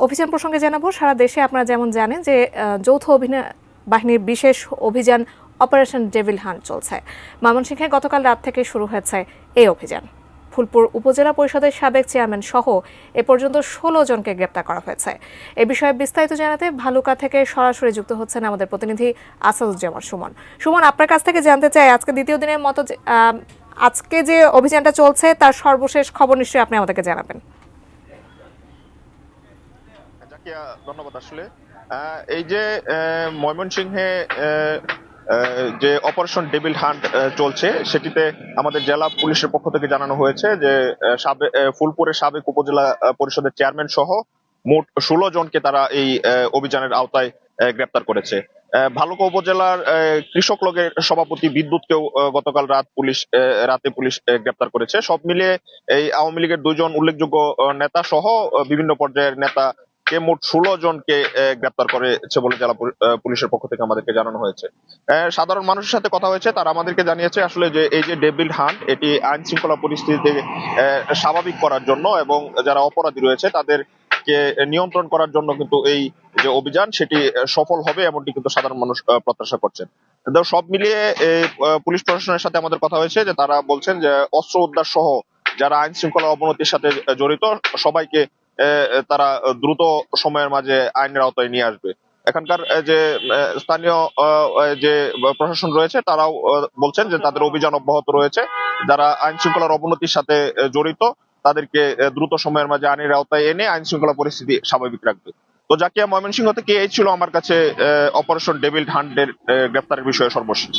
অভিযান প্রসঙ্গে জানাবো, সারা দেশে আপনারা যেমন জানেন যে যৌথ বাহিনীর বিশেষ অভিযান অপারেশন ডেভিল হান্ট চলছে। ময়মনসিংহে গতকাল রাত থেকে শুরু হয়েছে এই অভিযান। ফুলপুর উপজেলা পরিষদের সাবেক চেয়ারম্যান সহ এ পর্যন্ত 16 জনকে গ্রেপ্তার করা হয়েছে। এ বিষয়ে বিস্তারিত জানাতে ভালুকা থেকে সরাসরি যুক্ত হচ্ছেন আমাদের প্রতিনিধি আসাদুজ্জামান সুমন। সুমন, আপনার কাছ থেকে জানতে চাই, আজকে দ্বিতীয় দিনের মতো আজকে যে অভিযানটা চলছে তার সর্বশেষ খবর নিশ্চয়ই আপনি আমাদেরকে জানাবেন। ধন্যবাদ। আসলে এই যে ময়মনসিংহে যে অপারেশন ডেভিল হান্ট চলছে, সেটিতে আমাদের জেলা পুলিশের পক্ষ থেকে জানানো হয়েছে যে ফুলপুরের সাবেক উপজেলা পরিষদের চেয়ারম্যান সহ মোট 16 জনকে তারা এই অভিযানের আওতায় গ্রেপ্তার করেছে। ভালুকা উপজেলার কৃষক লীগের সভাপতি বিদ্যুৎকেও গতকাল রাতে পুলিশ গ্রেপ্তার করেছে। সব মিলিয়ে এই আওয়ামী লীগের 2 জন উল্লেখযোগ্য নেতা সহ বিভিন্ন পর্যায়ের নেতা কে মোট 16 জনকে গ্রেপ্তার করেছে বলে জেলা পুলিশের পক্ষ থেকে আমাদেরকে জানানো হয়েছে। সাধারণ মানুষের সাথে কথা হয়েছে, তারা আমাদেরকে জানিয়েছে আসলে যে এই যে ডেভিল হান্ট, এটি আইন শৃঙ্খলা পরিস্থিতি স্বাভাবিক করার জন্য এবং যারা অপরাধী রয়েছে তাদেরকে নিয়ন্ত্রণ করার জন্য কিন্তু এই যে অভিযান সেটি সফল হবে, এমনটি কিন্তু সাধারণ মানুষ প্রত্যাশা করছেন। সব মিলিয়ে পুলিশ প্রশাসনের সাথে আমাদের কথা হয়েছে যে তারা বলছেন যে অস্ত্র উদ্ধার সহ যারা আইন শৃঙ্খলা অবনতির সাথে জড়িত সবাইকে তারা দ্রুত সময়ের মাঝে আইনের আওতায় নিয়ে আসবে। এখানকার যে স্থানীয় যে প্রশাসন রয়েছে তারাও বলছেন যে তাদের অভিযান অব্যাহত রয়েছে। যারা আইন শৃঙ্খলার অবনতির সাথে জড়িত তাদেরকে দ্রুত সময়ের মাঝে আইনের আওতায় এনে আইন শৃঙ্খলা পরিস্থিতি স্বাভাবিক রাখবে। তো জাকিয়া, ময়মনসিংহ থেকে এই ছিল আমার কাছে অপারেশন ডেভিল হান্টের গ্রেপ্তারের বিষয়ে সর্বশেষ।